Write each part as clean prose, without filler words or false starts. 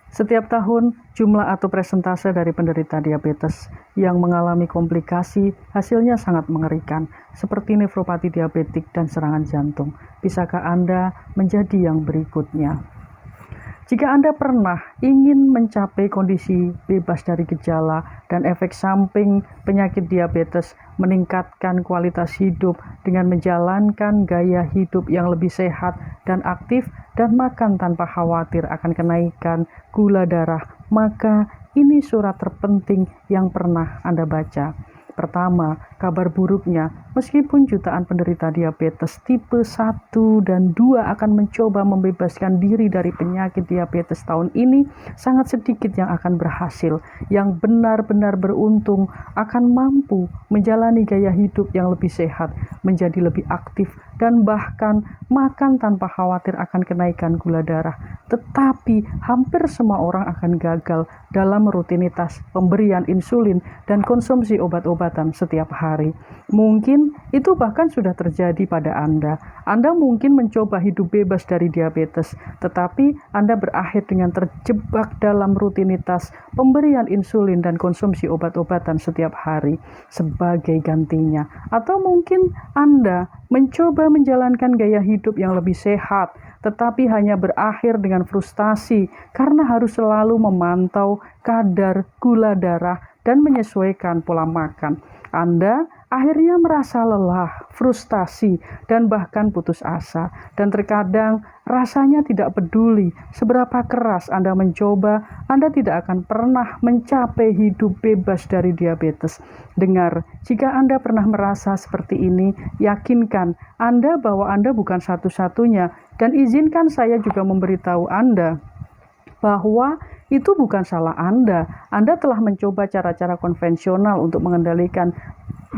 Setiap tahun, jumlah atau persentase dari penderita diabetes yang mengalami komplikasi hasilnya sangat mengerikan, seperti nefropati diabetik dan serangan jantung. Bisakah Anda menjadi yang berikutnya? Jika Anda pernah ingin mencapai kondisi bebas dari gejala dan efek samping penyakit diabetes, meningkatkan kualitas hidup dengan menjalankan gaya hidup yang lebih sehat dan aktif, dan makan tanpa khawatir akan kenaikan gula darah, maka ini surat terpenting yang pernah Anda baca. Pertama, kabar buruknya, meskipun jutaan penderita diabetes tipe 1 dan 2 akan mencoba membebaskan diri dari penyakit diabetes tahun ini, sangat sedikit yang akan berhasil. Yang benar-benar beruntung akan mampu menjalani gaya hidup yang lebih sehat, menjadi lebih aktif, dan bahkan makan tanpa khawatir akan kenaikan gula darah. Tetapi hampir semua orang akan gagal dalam rutinitas pemberian insulin dan konsumsi obat-obatan setiap hari. Mungkin itu bahkan sudah terjadi pada Anda. Anda mungkin mencoba hidup bebas dari diabetes, tetapi Anda berakhir dengan terjebak dalam rutinitas pemberian insulin dan konsumsi obat-obatan setiap hari sebagai gantinya. Atau mungkin Anda mencoba menjalankan gaya hidup yang lebih sehat, tetapi hanya berakhir dengan frustasi karena harus selalu memantau kadar gula darah dan menyesuaikan pola makan. Anda akhirnya merasa lelah, frustasi, dan bahkan putus asa. Dan terkadang rasanya tidak peduli seberapa keras Anda mencoba, Anda tidak akan pernah mencapai hidup bebas dari diabetes. Dengar, jika Anda pernah merasa seperti ini, yakinkan Anda bahwa Anda bukan satu-satunya. Dan izinkan saya juga memberitahu Anda bahwa itu bukan salah Anda. Anda telah mencoba cara-cara konvensional untuk mengendalikan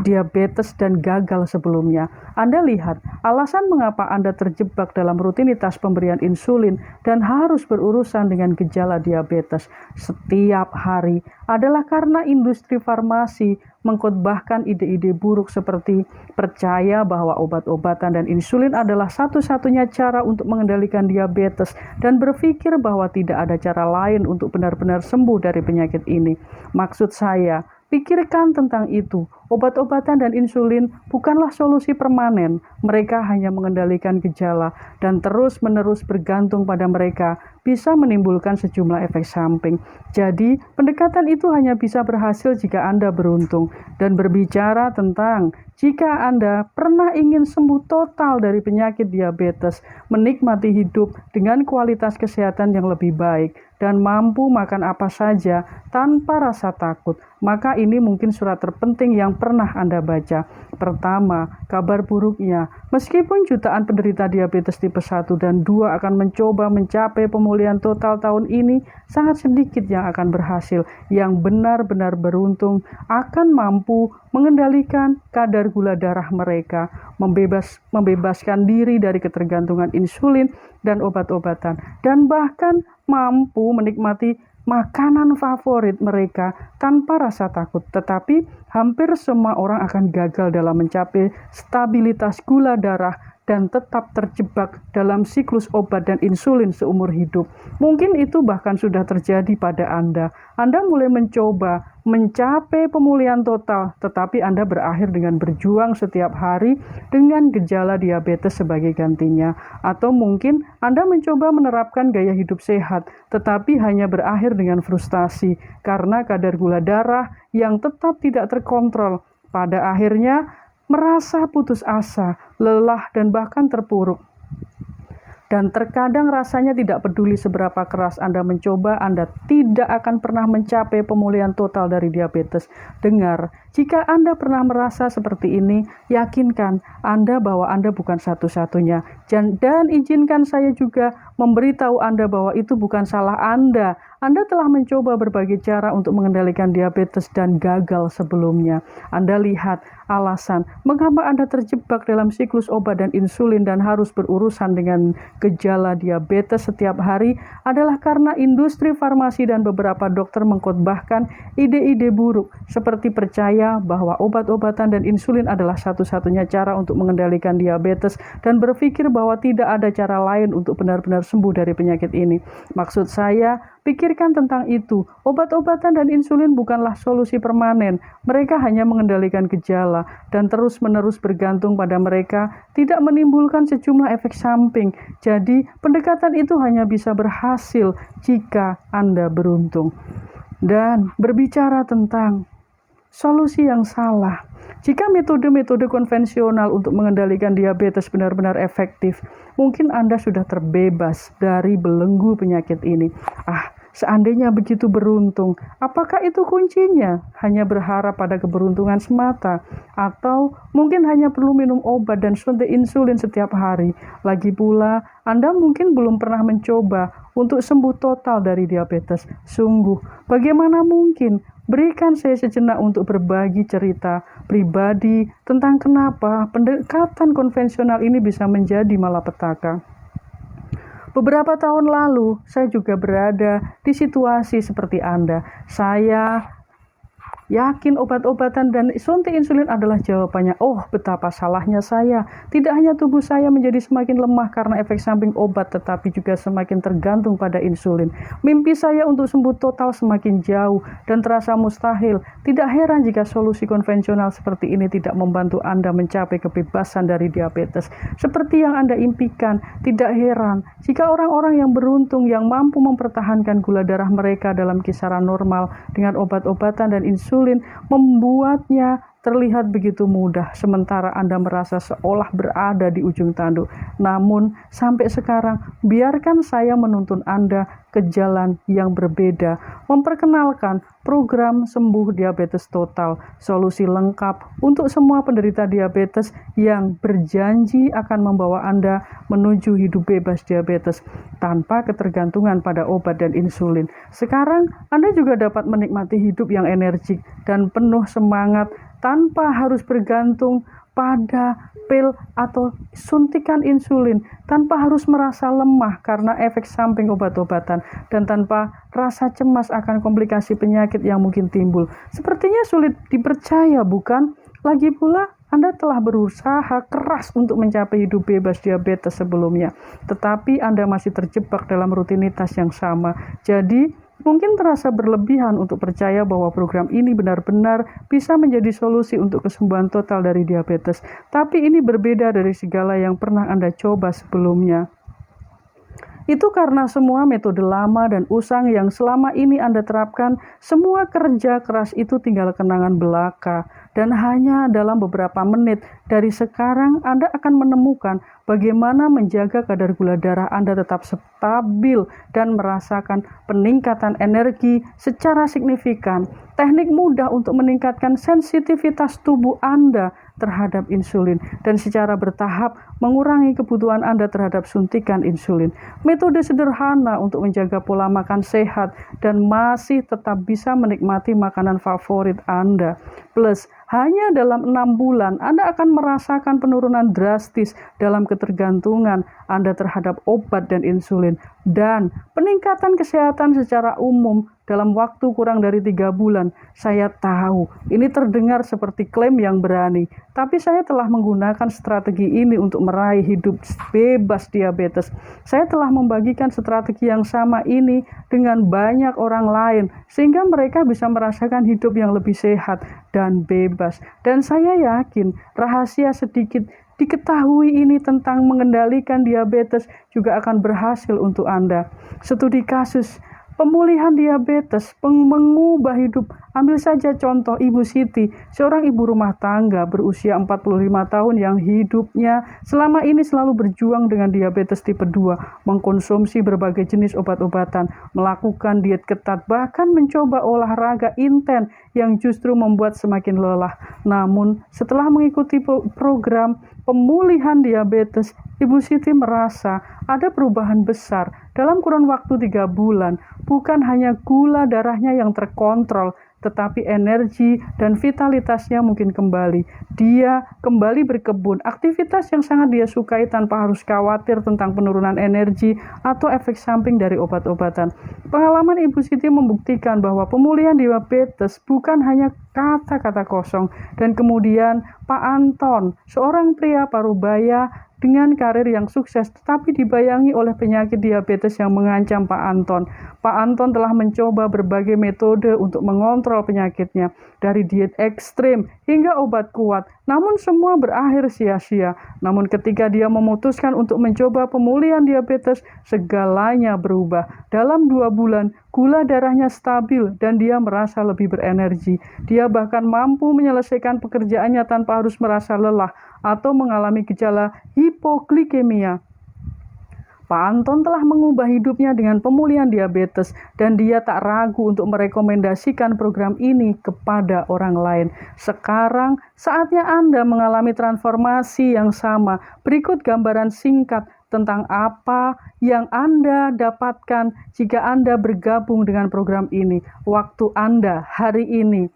diabetes dan gagal sebelumnya. Anda lihat, alasan mengapa Anda terjebak dalam rutinitas pemberian insulin dan harus berurusan dengan gejala diabetes setiap hari adalah karena industri farmasi mengkhotbahkan ide-ide buruk seperti percaya bahwa obat-obatan dan insulin adalah satu-satunya cara untuk mengendalikan diabetes dan berpikir bahwa tidak ada cara lain untuk benar-benar sembuh dari penyakit ini. Maksud saya, pikirkan tentang itu. Obat-obatan dan insulin bukanlah solusi permanen. Mereka hanya mengendalikan gejala, dan terus-menerus bergantung pada mereka bisa menimbulkan sejumlah efek samping. Jadi, pendekatan itu hanya bisa berhasil jika Anda beruntung. Dan berbicara tentang jika Anda pernah ingin sembuh total dari penyakit diabetes, menikmati hidup dengan kualitas kesehatan yang lebih baik, dan mampu makan apa saja tanpa rasa takut, maka ini mungkin surat terpenting yang pernah Anda baca. Pertama, kabar buruknya, meskipun jutaan penderita diabetes tipe 1 dan 2 akan mencoba mencapai pemulihan total tahun ini, sangat sedikit yang akan berhasil. Yang benar-benar beruntung akan mampu mengendalikan kadar gula darah mereka, membebaskan diri dari ketergantungan insulin dan obat-obatan, dan bahkan mampu menikmati makanan favorit mereka tanpa rasa takut. Tetapi hampir semua orang akan gagal dalam mencapai stabilitas gula darah dan tetap terjebak dalam siklus obat dan insulin seumur hidup. Mungkin itu bahkan sudah terjadi pada Anda. Anda mulai mencoba mencapai pemulihan total, tetapi Anda berakhir dengan berjuang setiap hari dengan gejala diabetes sebagai gantinya. Atau mungkin Anda mencoba menerapkan gaya hidup sehat, tetapi hanya berakhir dengan frustasi karena kadar gula darah yang tetap tidak terkontrol. Pada akhirnya merasa putus asa, lelah, dan bahkan terpuruk. Dan terkadang rasanya tidak peduli seberapa keras Anda mencoba, Anda tidak akan pernah mencapai pemulihan total dari diabetes. Dengar, jika Anda pernah merasa seperti ini, yakinkan Anda bahwa Anda bukan satu-satunya. Dan izinkan saya juga memberitahu Anda bahwa itu bukan salah Anda. Anda telah mencoba berbagai cara untuk mengendalikan diabetes dan gagal sebelumnya. Anda lihat alasan mengapa Anda terjebak dalam siklus obat dan insulin dan harus berurusan dengan gejala diabetes setiap hari adalah karena industri farmasi dan beberapa dokter mengkhotbahkan ide-ide buruk seperti percaya bahwa obat-obatan dan insulin adalah satu-satunya cara untuk mengendalikan diabetes dan berpikir bahwa tidak ada cara lain untuk benar-benar benar-benar sembuh dari penyakit ini. Maksud saya, pikirkan tentang itu. Obat-obatan dan insulin bukanlah solusi permanen. Mereka hanya mengendalikan gejala dan terus-menerus bergantung pada mereka, tidak menimbulkan sejumlah efek samping. Jadi, pendekatan itu hanya bisa berhasil jika Anda beruntung. Dan berbicara tentang solusi yang salah, jika metode-metode konvensional untuk mengendalikan diabetes benar-benar efektif, mungkin Anda sudah terbebas dari belenggu penyakit ini. Seandainya begitu beruntung, apakah itu kuncinya? Hanya berharap pada keberuntungan semata? Atau mungkin hanya perlu minum obat dan suntik insulin setiap hari? Lagi pula, Anda mungkin belum pernah mencoba untuk sembuh total dari diabetes. Sungguh, bagaimana mungkin? Berikan saya sejenak untuk berbagi cerita pribadi tentang kenapa pendekatan konvensional ini bisa menjadi malapetaka. Beberapa tahun lalu, saya juga berada di situasi seperti Anda. Saya yakin obat-obatan dan suntik insulin adalah jawabannya. Oh, betapa salahnya saya. Tidak hanya tubuh saya menjadi semakin lemah karena efek samping obat, tetapi juga semakin tergantung pada insulin. Mimpi saya untuk sembuh total semakin jauh dan terasa mustahil. Tidak heran jika solusi konvensional seperti ini tidak membantu Anda mencapai kebebasan dari diabetes seperti yang Anda impikan. Tidak heran jika orang-orang yang beruntung yang mampu mempertahankan gula darah mereka dalam kisaran normal dengan obat-obatan dan insulin membuatnya terlihat begitu mudah, sementara Anda merasa seolah berada di ujung tanduk. Namun, sampai sekarang, biarkan saya menuntun Anda ke jalan yang berbeda, memperkenalkan program sembuh diabetes total, solusi lengkap untuk semua penderita diabetes yang berjanji akan membawa Anda menuju hidup bebas diabetes tanpa ketergantungan pada obat dan insulin. Sekarang, Anda juga dapat menikmati hidup yang energik dan penuh semangat tanpa harus bergantung pada pil atau suntikan insulin, tanpa harus merasa lemah karena efek samping obat-obatan, dan tanpa rasa cemas akan komplikasi penyakit yang mungkin timbul. Sepertinya sulit dipercaya, bukan? Lagi pula, Anda telah berusaha keras untuk mencapai hidup bebas diabetes sebelumnya, tetapi Anda masih terjebak dalam rutinitas yang sama. Jadi, mungkin terasa berlebihan untuk percaya bahwa program ini benar-benar bisa menjadi solusi untuk kesembuhan total dari diabetes. Tapi ini berbeda dari segala yang pernah Anda coba sebelumnya. Itu karena semua metode lama dan usang yang selama ini Anda terapkan, semua kerja keras itu tinggal kenangan belaka. Dan hanya dalam beberapa menit dari sekarang Anda akan menemukan bagaimana menjaga kadar gula darah Anda tetap stabil dan merasakan peningkatan energi secara signifikan. Teknik mudah untuk meningkatkan sensitivitas tubuh Anda terhadap insulin dan secara bertahap mengurangi kebutuhan Anda terhadap suntikan insulin. Metode sederhana untuk menjaga pola makan sehat dan masih tetap bisa menikmati makanan favorit Anda. Plus, hanya dalam 6 bulan Anda akan merasakan penurunan drastis dalam ketergantungan Anda terhadap obat dan insulin dan peningkatan kesehatan secara umum dalam waktu kurang dari 3 bulan. Saya tahu ini terdengar seperti klaim yang berani, tapi saya telah menggunakan strategi ini untuk meraih hidup bebas diabetes. Saya telah membagikan strategi yang sama ini dengan banyak orang lain sehingga mereka bisa merasakan hidup yang lebih sehat dan bebas. Dan saya yakin rahasia sedikit diketahui ini tentang mengendalikan diabetes juga akan berhasil untuk Anda. Studi kasus pemulihan diabetes mengubah hidup. Ambil saja contoh Ibu Siti, seorang ibu rumah tangga berusia 45 tahun yang hidupnya selama ini selalu berjuang dengan diabetes tipe 2, mengkonsumsi berbagai jenis obat-obatan, melakukan diet ketat, bahkan mencoba olahraga intens yang justru membuat semakin lelah. Namun, setelah mengikuti program pemulihan diabetes, Ibu Siti merasa ada perubahan besar dalam kurun waktu 3 bulan. Bukan hanya gula darahnya yang terkontrol, tetapi energi dan vitalitasnya mungkin kembali. Dia kembali berkebun, aktivitas yang sangat dia sukai tanpa harus khawatir tentang penurunan energi atau efek samping dari obat-obatan. Pengalaman Ibu Siti membuktikan bahwa pemulihan diabetes bukan hanya kata-kata kosong. Dan kemudian Pak Anton, seorang pria parubaya dengan karir yang sukses, tetapi dibayangi oleh penyakit diabetes yang mengancam Pak Anton. Pak Anton telah mencoba berbagai metode untuk mengontrol penyakitnya, dari diet ekstrim hingga obat kuat, namun semua berakhir sia-sia. Namun ketika dia memutuskan untuk mencoba pemulihan diabetes, segalanya berubah. Dalam 2 bulan, gula darahnya stabil dan dia merasa lebih berenergi. Dia bahkan mampu menyelesaikan pekerjaannya tanpa harus merasa lelah atau mengalami gejala hipoglikemia. Pak Anton telah mengubah hidupnya dengan pemulihan diabetes dan dia tak ragu untuk merekomendasikan program ini kepada orang lain. Sekarang saatnya Anda mengalami transformasi yang sama. Berikut gambaran singkat tentang apa yang Anda dapatkan jika Anda bergabung dengan program ini. Waktu Anda hari ini.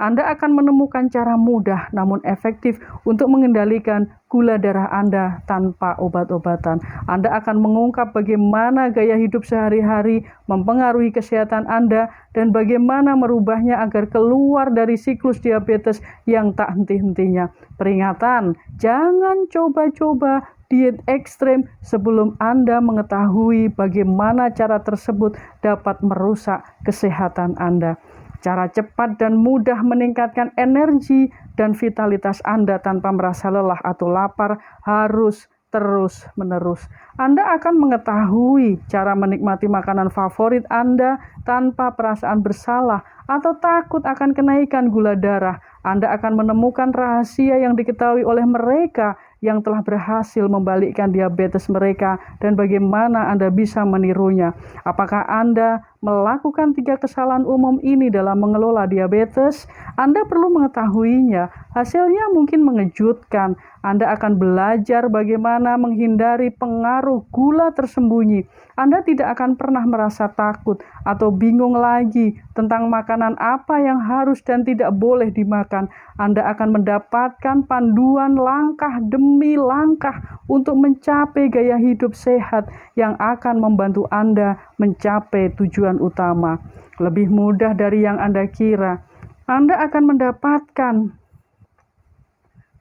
Anda akan menemukan cara mudah namun efektif untuk mengendalikan gula darah Anda tanpa obat-obatan. Anda akan mengungkap bagaimana gaya hidup sehari-hari mempengaruhi kesehatan Anda dan bagaimana merubahnya agar keluar dari siklus diabetes yang tak henti-hentinya. Peringatan, jangan coba-coba diet ekstrem sebelum Anda mengetahui bagaimana cara tersebut dapat merusak kesehatan Anda. Cara cepat dan mudah meningkatkan energi dan vitalitas Anda tanpa merasa lelah atau lapar harus terus-menerus. Anda akan mengetahui cara menikmati makanan favorit Anda tanpa perasaan bersalah atau takut akan kenaikan gula darah. Anda akan menemukan rahasia yang diketahui oleh mereka yang telah berhasil membalikkan diabetes mereka dan bagaimana Anda bisa menirunya. Apakah Anda melakukan 3 kesalahan umum ini dalam mengelola diabetes? Anda perlu mengetahuinya. Hasilnya mungkin mengejutkan. Anda akan belajar bagaimana menghindari pengaruh gula tersembunyi. Anda tidak akan pernah merasa takut atau bingung lagi tentang makanan apa yang harus dan tidak boleh dimakan. Anda akan mendapatkan panduan langkah demi langkah untuk mencapai gaya hidup sehat yang akan membantu Anda mencapai tujuan utama. Lebih mudah dari yang Anda kira. Anda akan mendapatkan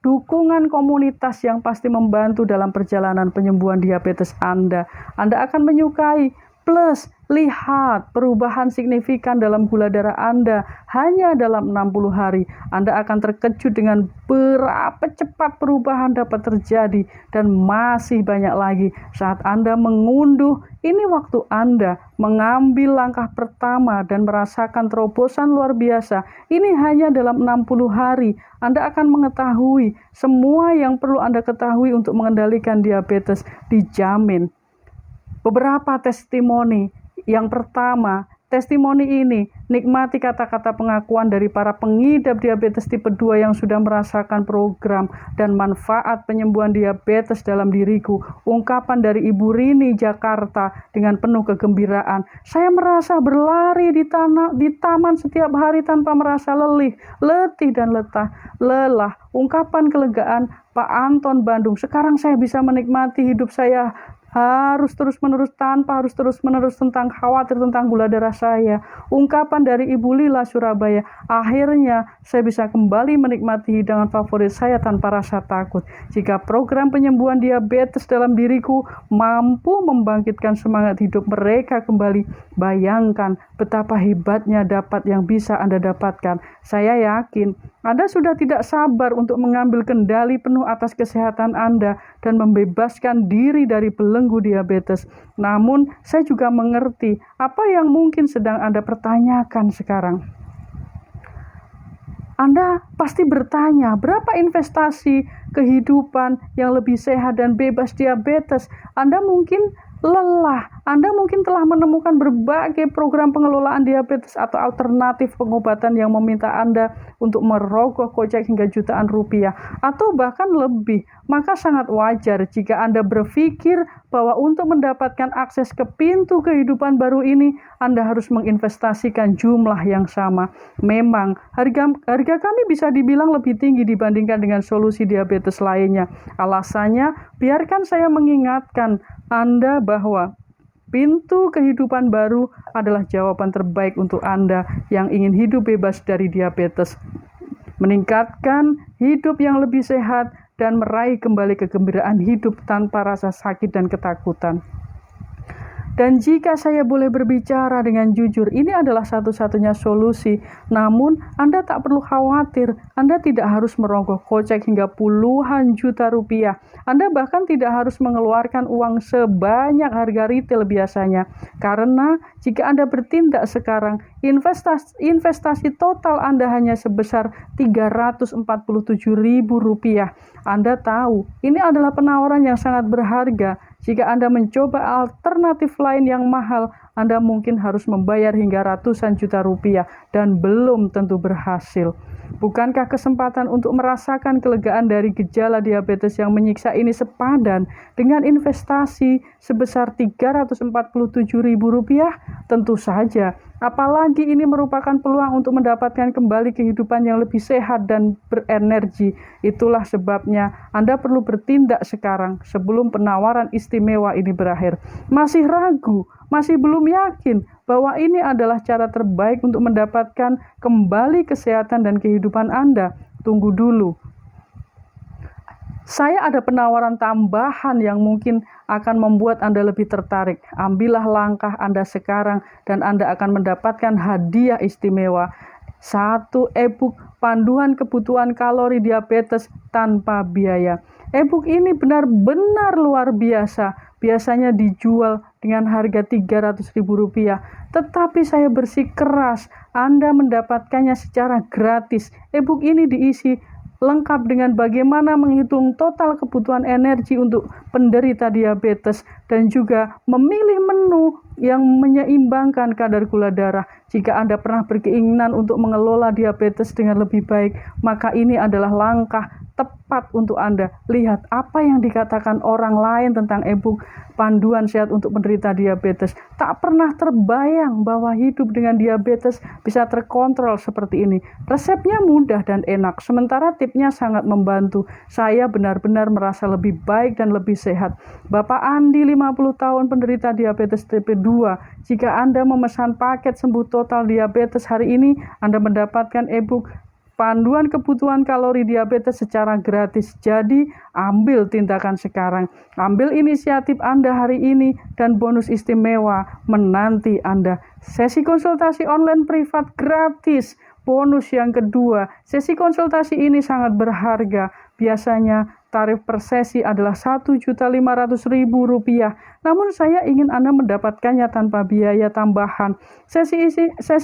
dukungan komunitas yang pasti membantu dalam perjalanan penyembuhan diabetes Anda. Anda akan menyukai, plus lihat perubahan signifikan dalam gula darah Anda hanya dalam 60 hari. Anda akan terkejut dengan berapa cepat perubahan dapat terjadi dan masih banyak lagi saat Anda mengunduh. Ini waktu Anda mengambil langkah pertama dan merasakan terobosan luar biasa. Ini hanya dalam 60 hari. Anda akan mengetahui semua yang perlu Anda ketahui untuk mengendalikan diabetes, dijamin. Beberapa testimoni. Yang pertama, testimoni ini, nikmati kata-kata pengakuan dari para pengidap diabetes tipe 2 yang sudah merasakan program dan manfaat penyembuhan diabetes dalam diriku. Ungkapan dari Ibu Rini Jakarta dengan penuh kegembiraan. Saya merasa berlari di taman setiap hari tanpa merasa letih dan lelah. Ungkapan kelegaan Pak Anton Bandung. Sekarang saya bisa menikmati hidup saya harus terus-menerus tanpa harus terus-menerus tentang khawatir tentang gula darah saya. Ungkapan dari Ibu Lila Surabaya, akhirnya saya bisa kembali menikmati hidangan favorit saya tanpa rasa takut. Jika program penyembuhan diabetes dalam diriku mampu membangkitkan semangat hidup mereka kembali, bayangkan betapa hebatnya dapat yang bisa Anda dapatkan. Saya yakin Anda sudah tidak sabar untuk mengambil kendali penuh atas kesehatan Anda dan membebaskan diri dari belenggu diabetes. Namun, saya juga mengerti apa yang mungkin sedang Anda pertanyakan sekarang. Anda pasti bertanya, berapa investasi kehidupan yang lebih sehat dan bebas diabetes? Anda mungkin lelah. Anda mungkin telah menemukan berbagai program pengelolaan diabetes atau alternatif pengobatan yang meminta Anda untuk merogoh kocek hingga jutaan rupiah atau bahkan lebih. Maka sangat wajar jika Anda berpikir bahwa untuk mendapatkan akses ke pintu kehidupan baru ini, Anda harus menginvestasikan jumlah yang sama. Memang, harga kami bisa dibilang lebih tinggi dibandingkan dengan solusi diabetes lainnya. Alasannya, biarkan saya mengingatkan Anda bahwa pintu kehidupan baru adalah jawaban terbaik untuk Anda yang ingin hidup bebas dari diabetes. meningkatkan hidup yang lebih sehat, dan meraih kembali kegembiraan hidup tanpa rasa sakit dan ketakutan. Dan jika saya boleh berbicara dengan jujur, ini adalah satu-satunya solusi. Namun, Anda tak perlu khawatir. Anda tidak harus merogoh kocek hingga puluhan juta rupiah. Anda bahkan tidak harus mengeluarkan uang sebanyak harga retail biasanya. Karena jika Anda bertindak sekarang, investasi total Anda hanya sebesar Rp347.000. Anda tahu, ini adalah penawaran yang sangat berharga. Jika Anda mencoba alternatif lain yang mahal, Anda mungkin harus membayar hingga ratusan juta rupiah dan belum tentu berhasil. Bukankah kesempatan untuk merasakan kelegaan dari gejala diabetes yang menyiksa ini sepadan dengan investasi sebesar Rp347.000? Tentu saja. Apalagi ini merupakan peluang untuk mendapatkan kembali kehidupan yang lebih sehat dan berenergi. Itulah sebabnya Anda perlu bertindak sekarang sebelum penawaran istimewa ini berakhir. Masih ragu, masih belum yakin bahwa ini adalah cara terbaik untuk mendapatkan kembali kesehatan dan kehidupan Anda? Tunggu dulu. Saya ada penawaran tambahan yang mungkin akan membuat Anda lebih tertarik. Ambillah langkah Anda sekarang dan Anda akan mendapatkan hadiah istimewa. 1 e-book panduan kebutuhan kalori diabetes tanpa biaya. E-book ini benar-benar luar biasa. Biasanya dijual dengan harga Rp300.000. Tetapi saya bersikeras Anda mendapatkannya secara gratis. E-book ini diisi lengkap dengan bagaimana menghitung total kebutuhan energi untuk penderita diabetes dan juga memilih menu yang menyeimbangkan kadar gula darah. Jika Anda pernah berkeinginan untuk mengelola diabetes dengan lebih baik, maka ini adalah langkah tepat untuk Anda. Lihat apa yang dikatakan orang lain tentang e-book panduan sehat untuk penderita diabetes. Tak pernah terbayang bahwa hidup dengan diabetes bisa terkontrol seperti ini. Resepnya mudah dan enak, sementara tipsnya sangat membantu. Saya benar-benar merasa lebih baik dan lebih sehat. Bapak Andi, 50 tahun, penderita diabetes tipe 2. Jika Anda memesan paket sembuh total diabetes hari ini, Anda mendapatkan e-book panduan kebutuhan kalori diabetes secara gratis. Jadi, ambil tindakan sekarang. Ambil inisiatif Anda hari ini dan bonus istimewa menanti Anda. Sesi konsultasi online privat gratis. Bonus yang kedua, sesi konsultasi ini sangat berharga. Biasanya tarif per sesi adalah Rp1.500.000. Namun saya ingin Anda mendapatkannya tanpa biaya tambahan. Sesi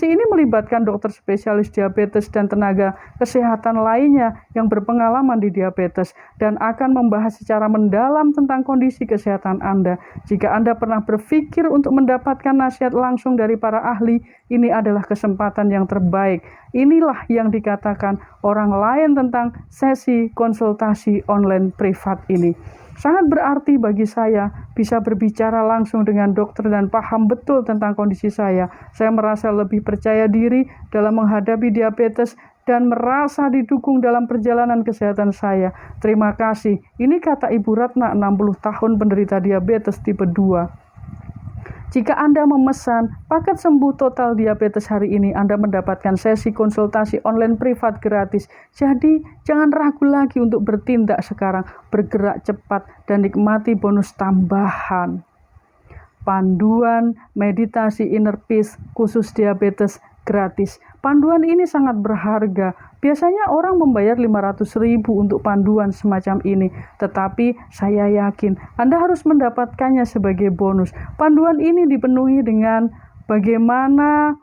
ini melibatkan dokter spesialis diabetes dan tenaga kesehatan lainnya yang berpengalaman di diabetes dan akan membahas secara mendalam tentang kondisi kesehatan Anda. Jika Anda pernah berpikir untuk mendapatkan nasihat langsung dari para ahli, ini adalah kesempatan yang terbaik. Inilah yang dikatakan orang lain tentang sesi konsultasi online privat ini. Sangat berarti bagi saya bisa berbicara langsung dengan dokter dan paham betul tentang kondisi saya. Saya merasa lebih percaya diri dalam menghadapi diabetes dan merasa didukung dalam perjalanan kesehatan saya. Terima kasih. Ini kata Ibu Ratna, 60 tahun, penderita diabetes tipe 2. Jika Anda memesan paket sembuh total diabetes hari ini, Anda mendapatkan sesi konsultasi online privat gratis. Jadi, jangan ragu lagi untuk bertindak sekarang, bergerak cepat, dan nikmati bonus tambahan. Panduan meditasi inner peace khusus diabetes gratis. Panduan ini sangat berharga. Biasanya orang membayar Rp500.000 untuk panduan semacam ini. Tetapi saya yakin Anda harus mendapatkannya sebagai bonus. Panduan ini dipenuhi dengan bagaimana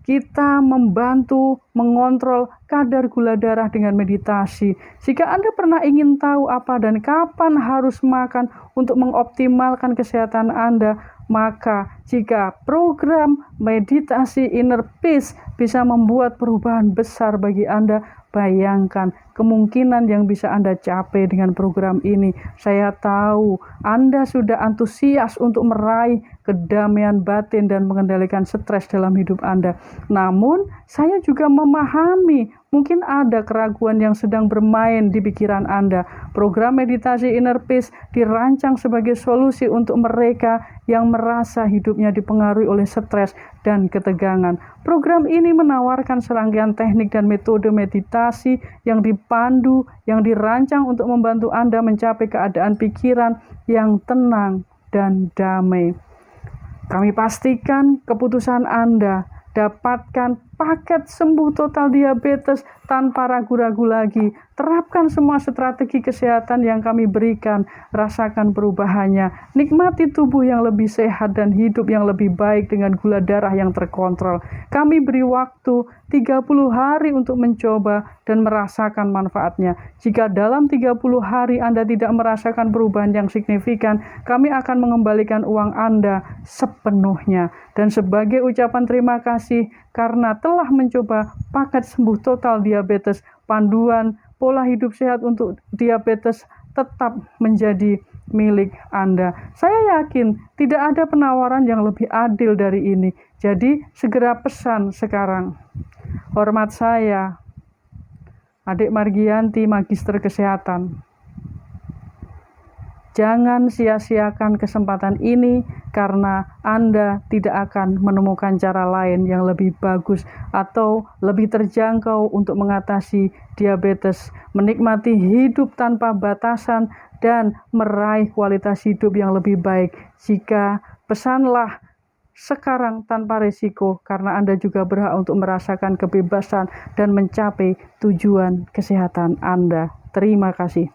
kita membantu mengontrol kadar gula darah dengan meditasi. Jika Anda pernah ingin tahu apa dan kapan harus makan untuk mengoptimalkan kesehatan Anda, maka jika program meditasi inner peace bisa membuat perubahan besar bagi Anda, bayangkan kemungkinan yang bisa Anda capai dengan program ini. Saya tahu Anda sudah antusias untuk meraih kedamaian batin dan mengendalikan stres dalam hidup Anda. Namun, saya juga memahami mungkin ada keraguan yang sedang bermain di pikiran Anda. Program meditasi Inner Peace dirancang sebagai solusi untuk mereka yang merasa hidupnya dipengaruhi oleh stres dan ketegangan. Program ini menawarkan serangkaian teknik dan metode meditasi yang dipandu, yang dirancang untuk membantu Anda mencapai keadaan pikiran yang tenang dan damai. Kami pastikan keputusan Anda dapatkan paket sembuh total diabetes tanpa ragu-ragu lagi. Terapkan semua strategi kesehatan yang kami berikan. Rasakan perubahannya. Nikmati tubuh yang lebih sehat dan hidup yang lebih baik dengan gula darah yang terkontrol. Kami beri waktu 30 hari untuk mencoba dan merasakan manfaatnya. Jika dalam 30 hari Anda tidak merasakan perubahan yang signifikan, kami akan mengembalikan uang Anda sepenuhnya. Dan sebagai ucapan terima kasih karena telah mencoba paket sembuh total diabetes, panduan pola hidup sehat untuk diabetes tetap menjadi milik Anda. Saya yakin tidak ada penawaran yang lebih adil dari ini. Jadi segera pesan sekarang. Hormat saya, Adik Margianti, Magister Kesehatan. Jangan sia-siakan kesempatan ini karena Anda tidak akan menemukan cara lain yang lebih bagus atau lebih terjangkau untuk mengatasi diabetes, menikmati hidup tanpa batasan, dan meraih kualitas hidup yang lebih baik. Jika pesanlah sekarang tanpa risiko karena Anda juga berhak untuk merasakan kebebasan dan mencapai tujuan kesehatan Anda. Terima kasih.